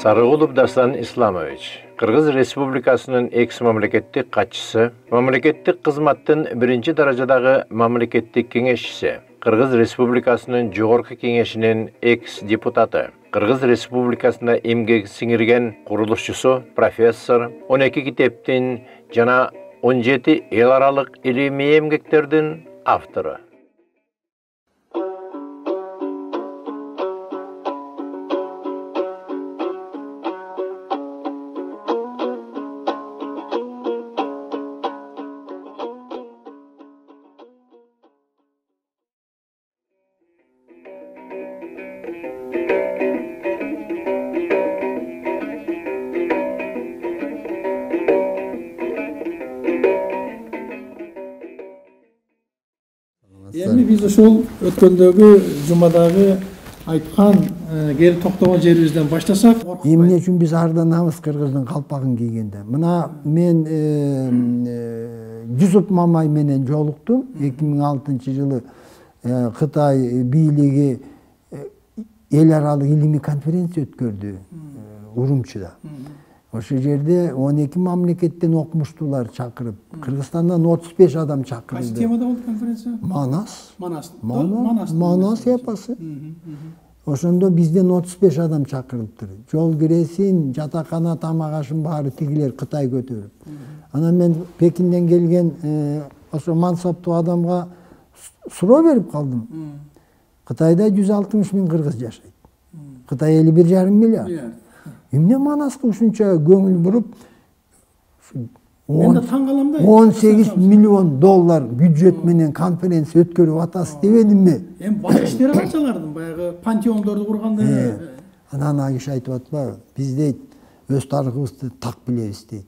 Sarıgulov Dastan Islamovich, Kırgız Respublikasının eks-mamleketlik katçısı, mamleketlik kızmattın birinci darajadagı mamleketlik kengeşçisi, Kırgız Respublikasının Jogorku Kengeşinin eks-deputatı, Kırgız Respublikasında emgek singirgen kuruluşçusu, professor, 12 kiteptin jana 17 el aralık ilimi emgeklerden avtoru. Endi biz ошол өткөндөгү жумадагы айткан кери токтогон жерибизден баштасак. Эмне үчүн биз арданабыз кыргыздын калпагын кийгенде? Мына мен Жусуп Мамай менен жолуктум. 2006-жылы Кытай бийлиги эл аралык илимий конференция өткөрдү Урумчида. Ошол жерде 12 мамлекеттен окумуштуулар чакырып, Кыргызстандан 35 адам чакырылды. Кайсы темада болду конференция? Манас эпосы. Ошондо бизден 35 адам чакырылыптыр. Жол киресин, жатакана, тамак ашын баары тигилер Кытай көтөрүп. Анан мен Пекинден келген ошо мансаптуу адамга суроо берип калдым. Кытайда 160 000 кыргыз жашайт. Кытай эли 1,5 миллиард. Эмне Манаска ушунча көңүл буруп, 18 миллион доллар бюджет менен конференция өткөрүп атасыз дебедимби? Эми башка иштери канчалардын баягы пантеондорду курганда. Анан Агиш айтып атпайбы? Биз дейт өз тарыхыбызды так билебиз дейт.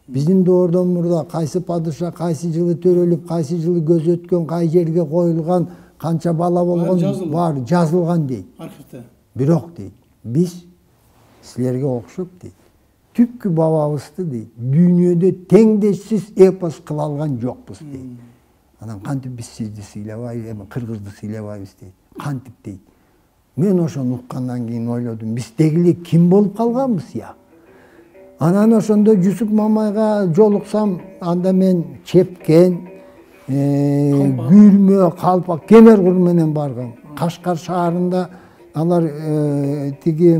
Биздин доордон мурда кайсы падыша кайсы жылы төрөлүп, кайсы жылы көз өткөн, кай жерге коюлган, канча бала болгон бар жазылган дейт. Архивде. Бирок дейт, биз силерге окшоп дейт. Түпкү бабабызды дейт, дүйнөдө теңдешсиз эпос кыла алган жокпуз дейт. Анан кантип биз сизди сыйлабайбыз, эми кыргызды сыйлабайбыз дейт. Кантип дейт. Мен ошону уккандан кийин ойлодум, биз дегиле ким болуп калганбыз я? Анан ошондо Жусуп Мамайга жолуксам, анда мен Чепкен, Күрмө, Калпак, Кемеркур менен баргам. Кашкар шаарында алар тиги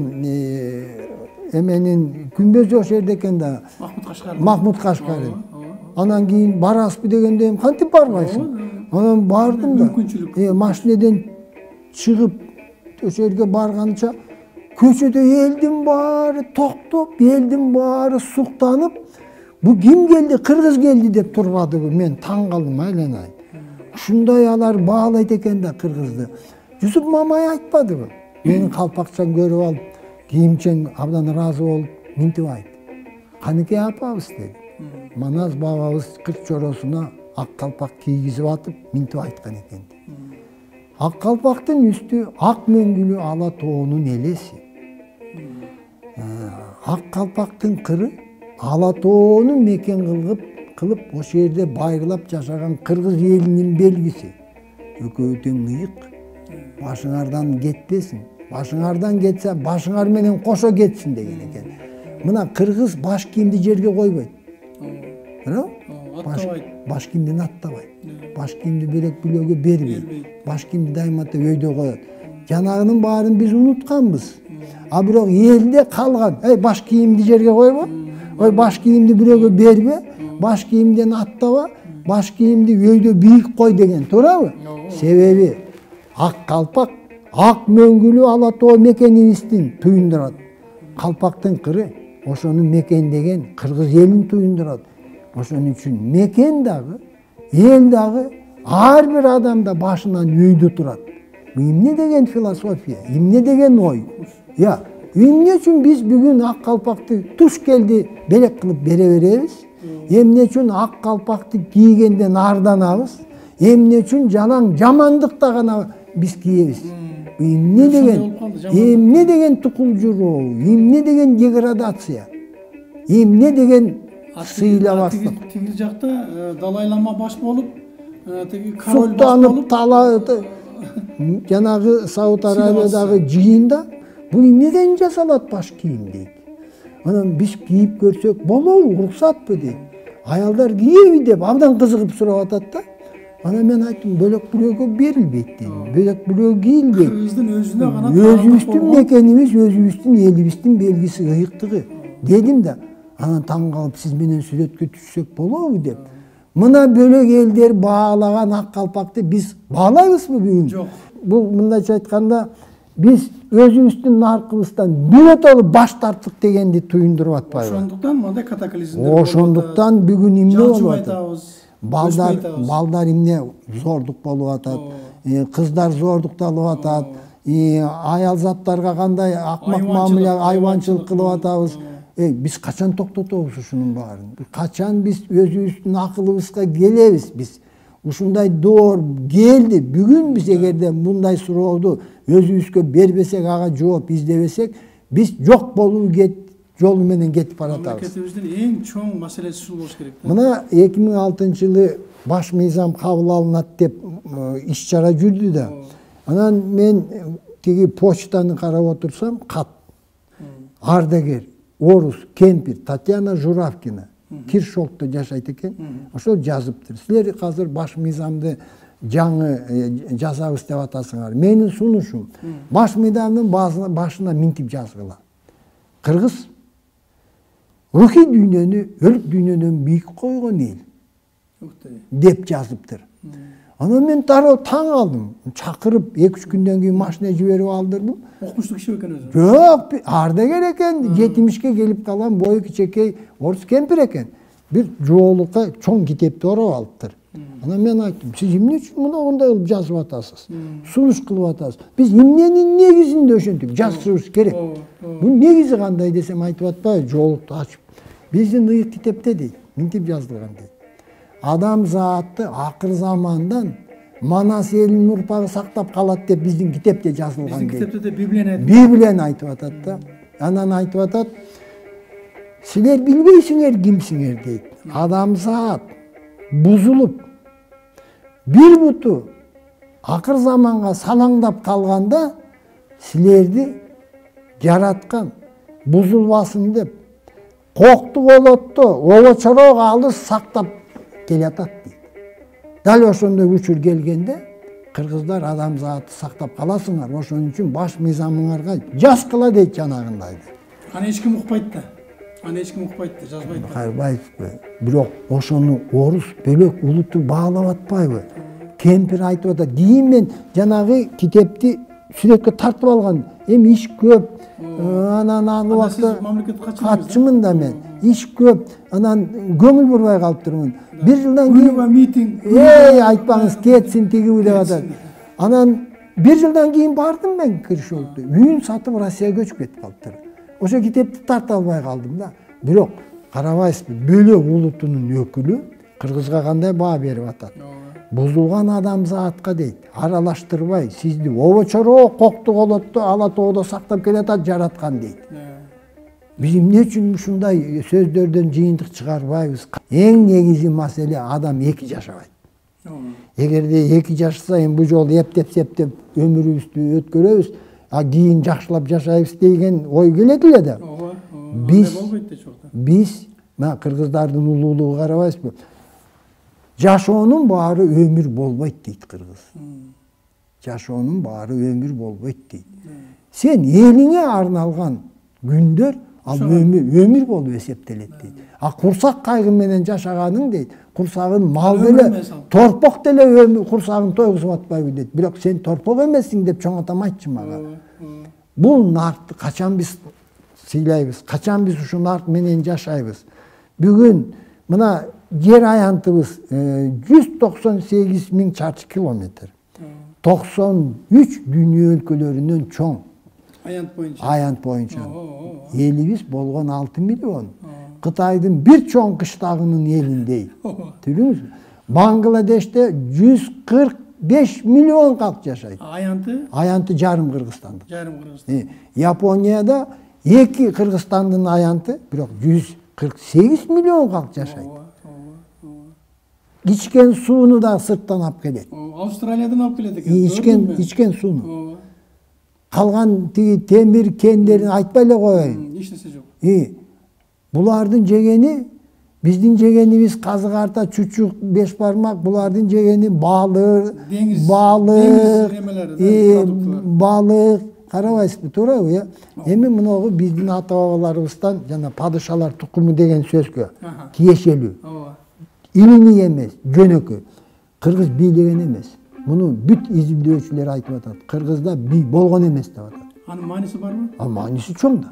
эменин күнбөз ошол жерде экен да. Махмуд Кашкары. Анан кийин барасызбы дегенде кантип барбайсың? Анан бардым да. Машинеден чыгып ошол жерге барганча көчөдө элдин баары токтоп, элдин баары суктанып, бу ким келди, кыргыз келди деп турбадыбы? Мен таң калдым, айланайын. Ушундай алар баалайт экен да кыргызды. Жусуп Мамай айтпадыбы? Менин калпакчан көрүп алып, кийимчен абдан ыраазы болуп, минтип айт. Канекей апабыз деди. Манас бабабыз 40 чоросуна ак калпак кийгизип атып, минтип айткан экен. Ак калпактын үстү ак мөңгүлүү ала тоонун элеси. Ак калпактын кыры ала тоону мекен кылып, ошол жерде байырлап жашаган кыргыз элинин белгиси. Экөө тең ыйык. Башыңардан кетпесин. Башыңардан кетсе, башыңар менен кошо кетсин деген экен. Мына кыргыз баш кийимди жерге койбойт. Баш кийимден аттабайт. Баш кийимди бирек бүлөгө бербейт. Баш кийимди дайымата өйдө коет. Жанагынын баарын биз унутканбыз. А бирок элде калган. Баш кийимди жерге койбо. Баш кийимди бирөөгө бербе. Баш кийимден аттаба. Баш кийимди өйдө бийик кой деген, туурабы? Себеби ак калпак ак мөңгүлүү ала тоо мекенибиздин туюндурат. Калпактын кыры ошону мекендеген кыргыз элин туюндурат. Ошон үчүн мекен дагы, эл дагы ар бир адамда башынан өйдө турат. Эмне деген философия, эмне деген ой? Эмне үчүн биз бүгүн ак калпакты туш келди белек кылып бере беребиз? Эмне үчүн ак калпакты кийгенден арданабыз? Эмне үчүн жалаң жамандыкта гана биз кийебиз? Эмне деген тукулжуроо, эмне деген деградация, эмне деген сыйлабастык. Тиги жакта Далай-лама баш болуп, тиги король баш болуп, жанагы Сауд Арабиядагы жыйында бул эмнеден жасалат баш кийим дейт. Анан биз кийип көрсөк болобу, уруксатпы дейт. Аялдар кийеби деп абдан кызыгып сурап атат да. Анан мен айттым, бөлөк бирөөгө берилбейт дедим. Бөлөк бирөө кийилбейт. Кыргыздын өзүнө гана Өзүбүздүн мекенибиз, өзүбүздүн элибиздин белгиси, ыйыктыгы дедим да. Анан таң калып, сиз менен сүрөткө түшсөк болобу деп. Мына бөлөк элдер баалаган ак калпакты биз баалайбызбы бүгүн? Жок. Бул мындайча айтканда биз өзүбүздүн наркыбыздан биротолу баш тарттык дегенди туюндуруп атпайбы? Ошондуктан мындай катаклизмдер. Ошондуктан бүгүн эмне болуп атат? Балдар Балдар эмне зордук болуп атат? Кыздар зордукталып атат? Аял заттарга кандай акмак мамиле, айванчылык кылып атабыз? Биз качан токтотобуз ушунун баарын? Качан биз өзүбүздүн акылыбызга келебиз? Биз ушундай доор келди. Бүгүн биз эгерде мындай сурооду өзүбүзгө бербесек, ага жооп издебесек, биз жок болуу жолу менен кетип баратабыз. Мамлекетибиздин эң чоң маселеси ушул болуш керек. Мына 2006-жылы баш мыйзам кабыл алынат деп иш чара жүрдү да. Анан мен тиги почтаны карап отурсам, кат. Ардагер, орус, кемпир, Татьяна Журавкина. Киршолтто жашайт экен. Ошол жазыптыр. Силер азыр баш мыйзамды жаңы жазабыз деп атасыңар. Менин сунушум баш мыйзамдын башына минтип жазгыла. Кыргыз рухий дүйнөнү өлүк дүйнөнөн бийик койгон эл деп жазыптыр. Анан мен дароо таң алдым. Чакырып 2-3 күндөн кийин машина жиберип алдырдым. Окумуштуу киши экен өзү. Жок, ардагер экен, 70-ке келип калган бою кичекей орус кемпир экен. Бир жоолукка чоң китепти ороп алыптыр. Анан мен айттым, сиз эмне үчүн мындай кылып жазып атасыз? Сунуш кылып атасыз. Биз эмненин негизинде ошентип жазышыбыз керек. Бунун негизи кандай десем айтып атпайбы, жоолукту ачып. Биздин ыйык китепте дейт, минтип жазылган дейт. Адам зааты акыр замандан Манас элинин урпагы сактап калат деп биздин китепте жазылган дейт. Биздин китепте де Библияны Библияны айтып атат да. Анан айтып атат, силер билбейсиңер кимсиңер дейт. Адам заат бузулуп бир буту акыр заманга салаңдап калганда силерди жараткан бузулбасын деп кокту болотто обочорок алыс сактап келатат дейт. Дал ошондой учур келгенде кыргыздар адам зааты сактап каласыңар, ошон үчүн баш мыйзамыңарга жазгыла дейт жанагындай. Аны эч ким укпайт да. Жазбайт да. Кайбайбы. Бирок ошону орус бөлөк улутту баалап атпайбы? Кемпир айтып атат, кийин мен жанагы китепти сүрөткө тартып алган. Эми иш көп. Анан ал убакта катчымын да мен. Иш көп. Анан көңүл бурбай калыптырмын. Бир жылдан кийин митинг. Айтпаңыз, кетсин тигиби деп атат. Анан бир жылдан кийин бардым мен Киршолтто. Үйүн сатып Россияга көчүп кетип калыптыр. Ошо китепти тарта албай калдым да. Бирок карабайсызбы, бөлөк улутунун өкүлү кыргызга кандай баа берип атат? Бузулган адам заатка дейт, аралаштырбай, сизди обочорок кокту колотто ала тоодо сактап келатат жараткан дейт. Биз эмне үчүн ушундай сөздөрдөн жыйынтык чыгарбайбыз? Эң негизи маселе адам эки жашабайт. Эгерде эки жашаса, эми бул жолу эптеп-септеп өмүрүбүздү өткөрөбүз, кийин жакшылап жашайбыз деген ой келет эле да. Биз мына кыргыздардын улуулугу карабайсызбы? Жашоонун баары өмүр болбойт дейт кыргыз. Жашоонун баары өмүр болбойт дейт. Сен элиңе арналган күндөр ал өмүр болуп эсептелет дейт. Курсак кайгы менен жашаганың дейт, курсагын мал деле, торпок деле курсагын тойгузуп атпайбы дейт. Бирок сен торпок эмессиң деп чоңотамайтчы мага. Бул нартты качан биз сыйлайбыз, качан биз ушул нарт менен жашайбыз? Бүгүн мына жер аянтыбыз 198 000 чарчы километр. 93 дүйнө өлкөлөрүнөн чоң. Аянт боюнча. Элибиз болгон 6 миллион. Кытайдын бир чоң кыштагынын элиндей. Түшүнүңүзбү? Бангладеште 145 миллион калк жашайт. Аянты жарым Кыргызстандык. Японияда 2 Кыргызстандын аянты, бирок 148 миллион калк жашайт. Ичкен сууну да сырттан алып келет. Австралиядан алып келет экен. Ичкен сууну. Калган тиги темир кендерин айтпай эле коеюн. Эч нерсе жок. Bulardın jegeni bizdin jegenimiz kazık arta, çuçuk, beş parmak, bulardın jegeni balık, Deniz balık, karabaysızbı to'g'ri ya. Endi munogu bizdin ata babalarыбыздан жана падышалар тукуму деген сөзгө тиешелүү. Илимий эмес, жөнөкөй. Кыргыз бийлеген эмес. Муну бүт изилдөөчүлөр айтып атат. Кыргызда бий болгон эмес деп атат. Анын мааниси барбы? Мааниси чоң да.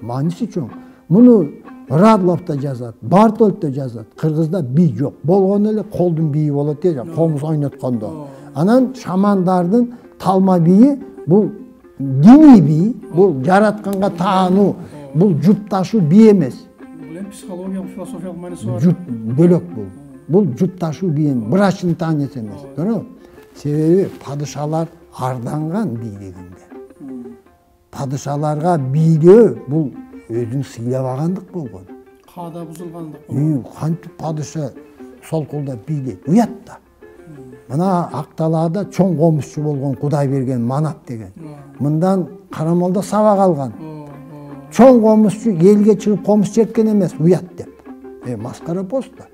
Мааниси чоң. Муну Радлов да жазат, Бартолд да жазат. Кыргызда бий жок. Болгон эле колдун бийи болот же, комуз ойноткондо. Анан шамандардын талма бийи бул диний бий, бул жаратканга таануу, бул жупташуу бий эмес. Бул эми психологиялык, философиялык мааниси бар. Жуп бөлөк бул. Бул жупташуу бий эмес, врачтын таанышы эмес. Туурабы? Себеби падышалар арданган бийлигинде. Падышаларга бийлөө бул өзүн сыйлабагандык болгон. Каада бузулгандык болгон. Кантип падыша солкулдап бийлейт, уят да. Мына Акталаада чоң комузчу болгон Кудай берген Манап деген. Мындан Карамолдо сабак алган. Чоң комузчу элге чыгып комуз черткен эмес, уят деп. Маскара пост да.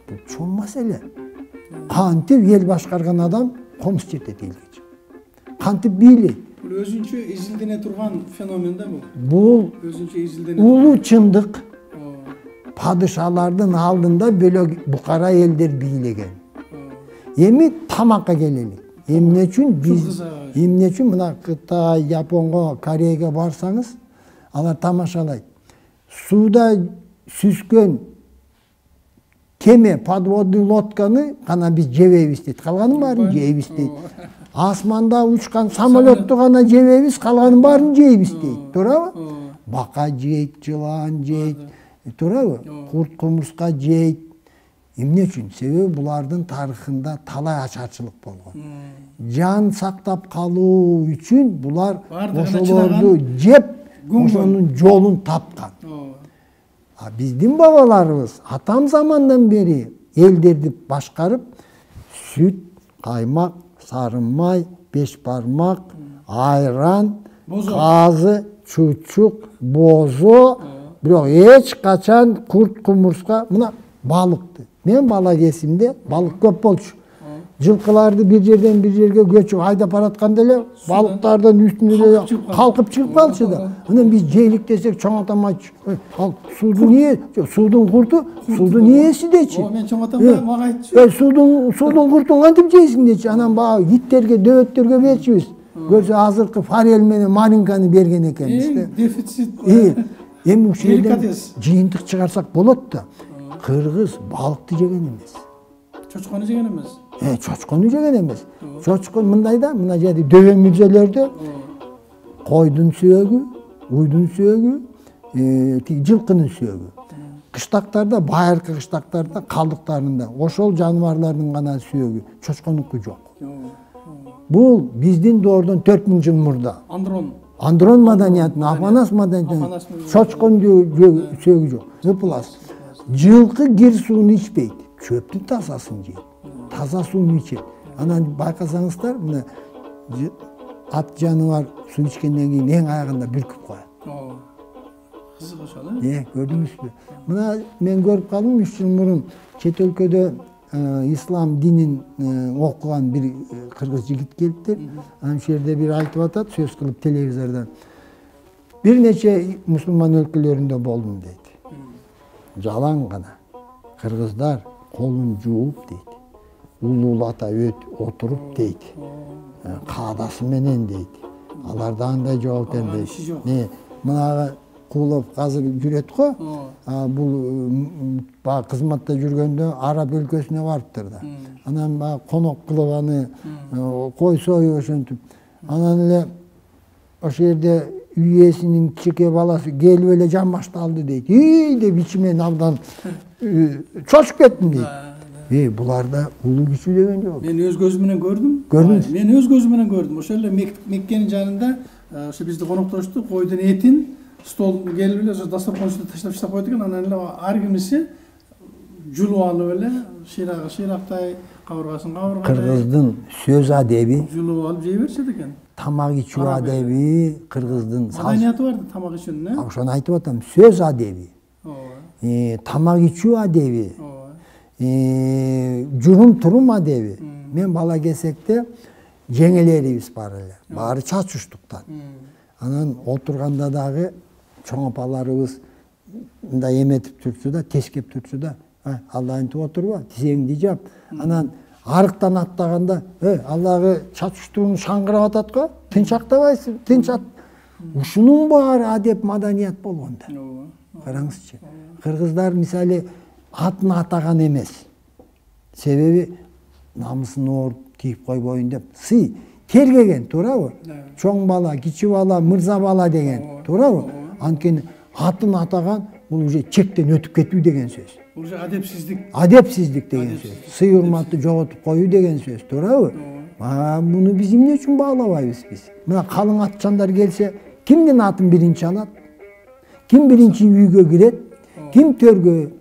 Бул чоң маселе. Кантип эл башкарган адам комуз чертет элге чыгып. Кантип бийлейт. Бул өзүнчө изилдене турган феномен да бул. Бул Өзүнчө изилдене. Улуу чындык. Падышалардын алдында бөлөк букара элдер бийлеген. Эми тамакка келелик. Эмне үчүн биз эмне үчүн мына Кытай, Японго, Кореяга барсаңыз, алар тамашалайт. Сууда сүзгөн кеме, подводный лодканы гана биз жебейбиз дейт. Калганын баарын жейбиз дейт. Асманда учкан самолетту гана жебейбиз, калганын баарын жейбиз дейт. Туурабы? Бака жейт, жылан жейт. Туурабы? Курт кумурска жейт. Эмне үчүн? Себеби булардын тарыхында талай ачарчылык болгон. Жан сактап калуу үчүн булар ошолорду жеп, ошонун жолун тапкан. Биздин бабаларыбыз атам замандан бери элдерди башкарып, сүт, каймак, сары май, беш бармак, айран, казы, чучук, бозо, бирок эч качан курт кумурска, мына балыкты. Мен бала кезимде балык көп болчу. Жылкыларды бир жерден бир жерге көчүп айдап баратканда эле балыктардан үстүнө калкып чыгып калчу да. Анан биз жейлик десек чоң атам айтчу. Ал суудун ээ, суудун курту, суудун ээси дечи. Мен чоң атам мага айтчу. Суудун куртун кантип жейсиң дечи. Анан баягы иттерге, дөбөттөргө берчүбүз. Көрсө азыркы форель менен маринканы берген экенбиз. Дефицит. Эми ушул жерден жыйынтык чыгарсак болот да. Кыргыз балыкты жеген эмес. Чочкону жеген эмес. Чочкону жеген эмес. Чочкон мындай да, мына жерде дөбө мүзөлөрдө койдун сөөгү, уйдун сөөгү, жылкынын сөөгү. Кыштактарда, байыркы кыштактарда калдыктарында ошол жаныбарлардын гана сөөгү, чочконуку жок. Бул биздин доордон 4000 жыл мурда. Андрон маданиятын, Афанас маданиятын чочкон сөөгү жок. Ыплас. Жылкы кир сууну ичпейт, чөптүн тазасын жейт. Таза сууну ичет. Анан байкасаңыздар, мына ат жаныбар суу ичкенден кийин эң аягында бүркүп коет. Кызык ошол э? Көрдүңүзбү? Мына мен көрүп калдым 3 жыл мурун чет өлкөдө ислам динин окуган бир кыргыз жигит келиптир. Анан ошол жерде бир айтып атат, сөз кылып телевизордон. Бир нече мусулман өлкөлөрүндө болдум дейт. Жалаң гана. Кыргыздар колун жууп дейт. Улуулата отуруп дейт. Каадасы менен дейт. Аларда андай жооп бербейт. Мына Куулов азыр жүрөт го. Бул баягы кызматта жүргөндө Араб өлкөсүнө барыптыр да. Анан баягы конок кылып аны кой союп ошентип. Анан эле ошол жерде үй ээсинин чеке баласы келип эле жан башталды дейт. Деп ичимен абдан чочуп кеттим дейт. Буларда улуу күчү деген жок. Мен өз көзүм менен көрдүм. Көрдүңүз? Мен өз көзүм менен көрдүм. Ошол эле Меккенин жанында ошо бизди коноктошту, койдун этин стол келип эле дасторкон үстүнө таштап койду экен. Анан эле ар кимиси жулуп алып эле шыйрагы шыйрактай, кабыргасын кабыргатай. Кыргыздын сөз адеби жулуп алып жей беришет экен. тамак ичүү адеби кыргыздын маданияты бар да тамак ичүүнүн, э? Ошону айтып атам, сөз адеби, тамак ичүү адеби, журум турум адеби. Мен бала кезекте жеңелерибиз бар эле, баары чачуштуктан. Анан отурганда дагы чоң апаларыбыз мындай эметип турчу да, тескеп турчу да, алдаантип отурба, тизеңди жап. Анан арыктан аттаганда, аллагы чачуштугуң шаңгырап атат го, тынчактабайсың, тынчат. Ушунун баары адеп, маданият болгонда. Караңызчы. Кыргыздар мисалы атын атаган эмес. Себеби намысын ооруп кийип койбойун деп сый тергеген, туурабы? Чоң бала, кичи бала, мырза бала деген, туурабы? Анткени атын атаган бул уже чектен өтүп кетүү деген сөз. Уже адепсиздик. Адепсиздик деген сөз. Сый урматты жоготуп коюу деген сөз, туурабы? Муну биз эмне үчүн баалабайбыз биз? Мына калың атчандар келсе, кимдин атын биринчи алат? Ким биринчи үйгө кирет? Ким төргө?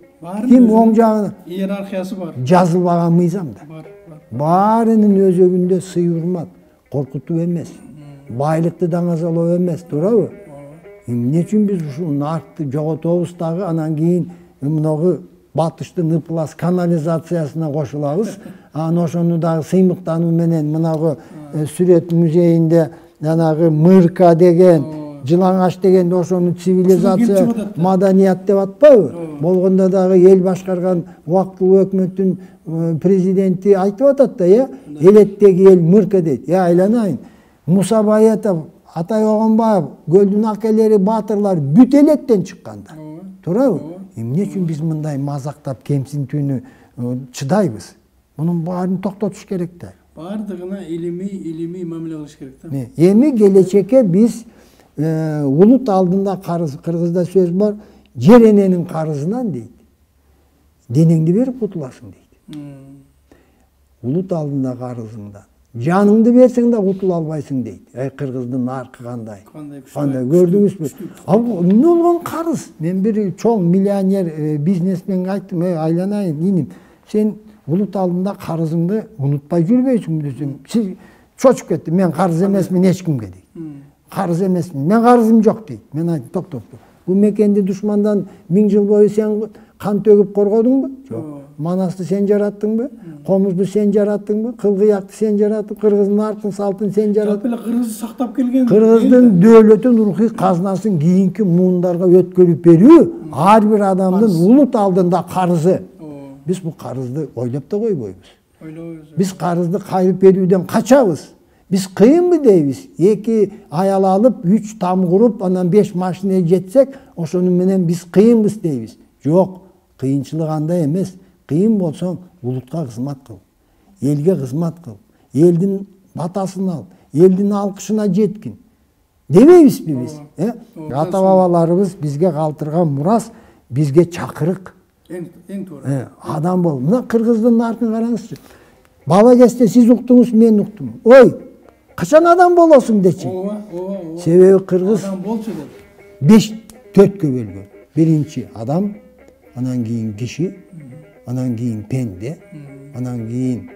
Ким оң жагына? Иерархиясы бар. Жазылбаган мыйзам да. Бар. Баарынын өзөгүндө сый урмат, коркутуу эмес, байлыкты даңазалоо эмес, туурабы? Эмне үчүн биз ушул наркты жоготобуз дагы, анан кийин мынагы батыштын ыплас канализациясына кошулабыз. Анан ошону дагы сыймыктануу менен мынагы сүрөт музейинде жанагы мырка деген, жылаңач дегенде ошону цивилизация, маданият деп атпайбы? Болгондо дагы эл башкарган убактылуу өкмөттүн президенти айтып атат да, элеттеги эл мырка дейт. Айланайын. Муса Баятов, Атай Огонбаев, Көлдүн акелери, баатырлар бүт элеттен чыкканда. Туурабы? Эмне үчүн биз мындай мазактап, кемсинтүүнү чыдайбыз? Мунун баарын токтотуш керек да. Бардыгына илимий мамиле кылыш керек да. Эми келечекке биз улут алдында карыз, кыргызда сөз бар, жер эненин карызынан дейт. Денеңди берип кутуласың дейт. Улут алдында карызыңдан. Жаныңды берсең да кутула албайсың дейт. Кыргыздын наркы кандай? Кандай көрдүңүзбү? Эмне болгон карыз? Мен бир чоң миллионер бизнесменге айттым, айланайын, иним, сен улут алдында карызыңды унутпай жүрбөйсүңбү десем, сиз чочуп кетти. Мен карыз эмесмин эч кимге дейт. Карыз эмесмин. Мен карызым жок дейт. Мен айттым, токтоп. Бул мекенди душмандан 1000 жыл бою сен кан төгүп коргодуңбу? Жок. Манасты сен жараттыңбы? Комузду сен жараттыңбы? Кылгыякты сен жараттың, кыргыздын наркын салтын сен жараттың. Жалпы кыргыз сактап келген. Кыргыздын дөөлөтүн, рухий казынасын кийинки муундарга өткөрүп берүү ар бир адамдын улут алдында карызы. Биз бул карызды ойлоп да койбойбуз. Биз карызды кайрып берүүдөн качабыз. Биз кыйынбы дейбиз. 2 аял алып, 3 там куруп, анан 5 машина жетсек, ошону менен биз кыйынбыз дейбиз. Жок, кыйынчылык андай эмес. Кыйын болсоң, улутка кызмат кыл, элге кызмат кыл, элдин батасын ал, элдин алкышына жеткин. Дебейбизби биз? Ата бабаларыбыз бизге калтырган мурас, бизге чакырык. Эң туура. Адам бол. Мына кыргыздын наркын караңызчы. Бала кезде сиз уктуңуз, мен уктум. Ой, качан адам болосуң дечи. Себеби кыргыз адам болчу деп. 5-4кө бөлгөн. Биринчи адам, анан кийин киши, анан кийин пенде, анан кийин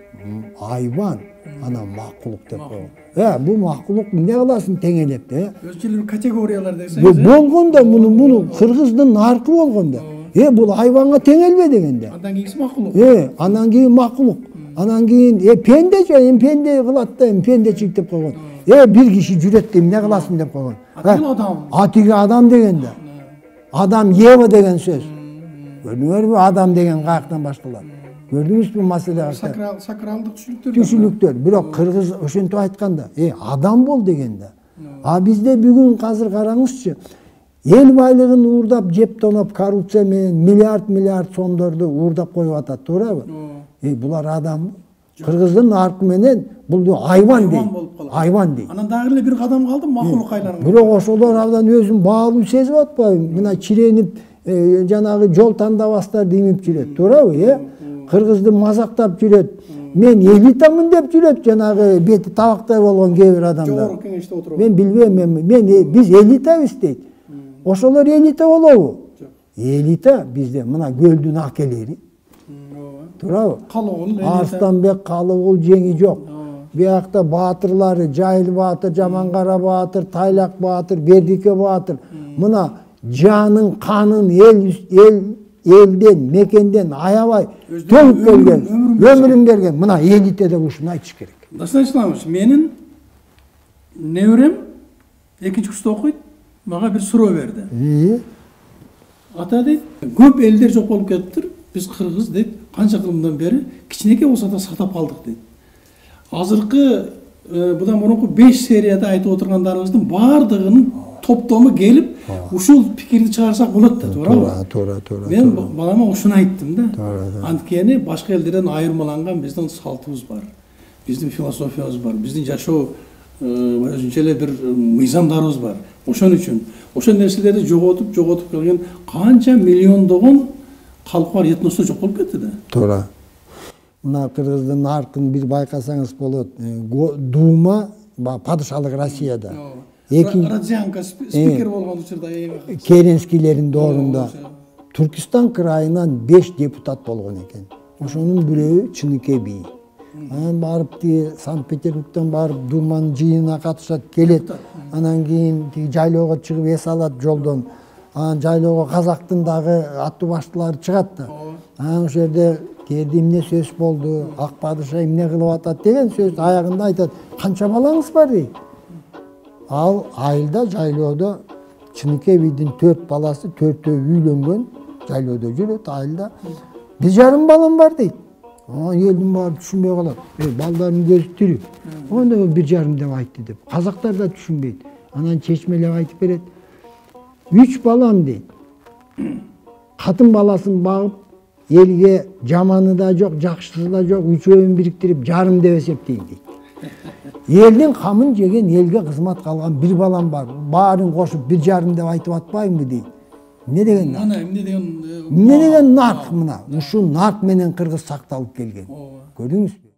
айбан, анан макулук деп койгон. Бул макулук эмне кыласың теңелеп да? Өзгөчө категориялар десеңиз. Болгондо муну кыргыздын наркы болгондо. Бул айбанга теңелбе дегенде. Андан кийинки макулук. Анан кийин макулук. Анан кийин пенде же, пенде кылат да, пендечилик деп койгон. Бир киши жүрөт деп эмне кыласың деп койгон. Атиги адам дегенде. Адам Ева деген сөз. Көрдүңөрбү, адам деген каяктан башталат? Көрдүңүзбү маселе? Сакралдык түшүнүктөр. Бирок кыргыз ошентип айтканда, адам бол дегенде. Бизде бүгүн азыр караңызчы, эл байлыгын уурдап, жеп тоноп, коррупция менен миллиард сомдорду уурдап коюп атат, туурабы? Булар адам. Кыргыздын наркы менен бул айбан дейт. Айбан дейт. Анан дагы эле бир кадам калды, макулук айланган. Бирок ошолор абдан өзүн баалуу сезип атпайбы? Мына чиренип, жанагы жол тандабастар демип жүрөт, туурабы? Кыргызды мазактап жүрөт. Мен элитамын деп жүрөт, жанагы бети табактай болгон кээ бир адамдар. Жогорку кеңеште отуруп. Мен билбейм, биз элитабыз дейт. Ошолор элита болобу? Элита бизде мына Көлдүн акелери. Туурабы? Калыгул, Арстанбек Калыгул жеңи жок. Buyakta Baatırları, Cahil Baatır, Jamankara Baatır, Taylak Baatır, Berdike Baatır. Mına canın, kanın, elden, mekenden ayabay tölüp kelgen, ömürün bergen. Mına elite de uşunu aytış керек. Dastan İslamovich, menin nevrem 2-kursda okuydu. Bana bir soru verdi. Ata deydi, көп elder жоқ болып кетіптір. Biz Kırgız deydi, qancha yıldan beri kichkineke olsa da saqlap қалдық deydi. Azırkı budan bұрынғы 5 seriyada айтып отырғандарыңыздың бардығының топтамы келіп, ушул пикирди чыгарсак болот да, Туура. Мен балама ушуну айттым да. Анткени башка элдерден айырмаланган биздин салтыбыз бар. Биздин философиябыз бар. Биздин жашоо өзүнчө эле бир мыйзамдарыбыз бар. Ошон үчүн ошол нерселерди жоготуп келген канча миллиондогон калк бар этностор жок болуп кетти да. Туура. Мына Кыргыздын наркын бир байкасаңыз болот. Дума падышалык Россияда. Радзянка спикер болгон учурда Керенскийлердин доорунда Түркистан крайынан 5 депутат болгон экен. Ошонун бирөө Чыныке би. Анан барып Санкт-Петербургтан барып Думанын жыйынына катышат, келет. Анан кийин жайлоого чыгып эс алат жолдон. Анан жайлоого казактын дагы аттуу баштылары чыгат да. Анан ошол жерде керди эмне сөз болду, ак падыша эмне кылып атат деген сөз аягында айтат. Канча балаңыз бар дейт. Ал айылда жайлоодо Чыныке бидин 4 баласы, 4-өө үйлөнгөн, жайлоодо жүрөт айылда. 1,5 балам бар дейт. Элдин баары түшүнбөй калат. Балдардын көзү тирүү. Онда 1,5 деп айтты деп. Казактар да түшүнбөйт. Анан чечмелеп айтып берет. 3 балам дейт. Катын баласын багып, элге жаманы да жок, жакшысы да жок, үчөөүн бириктирип жарым деп эсептейм дейт. Элдин камын жеген, элге кызмат калган 1 балам бар. Баарын кошуп 1,5 деп айтып атпаймынбы дейт. Эмне деген нарк? Эмне деген нарк мына? Ушул нарк менен Кыргыз сакталып келген. Көрдүңүзбү?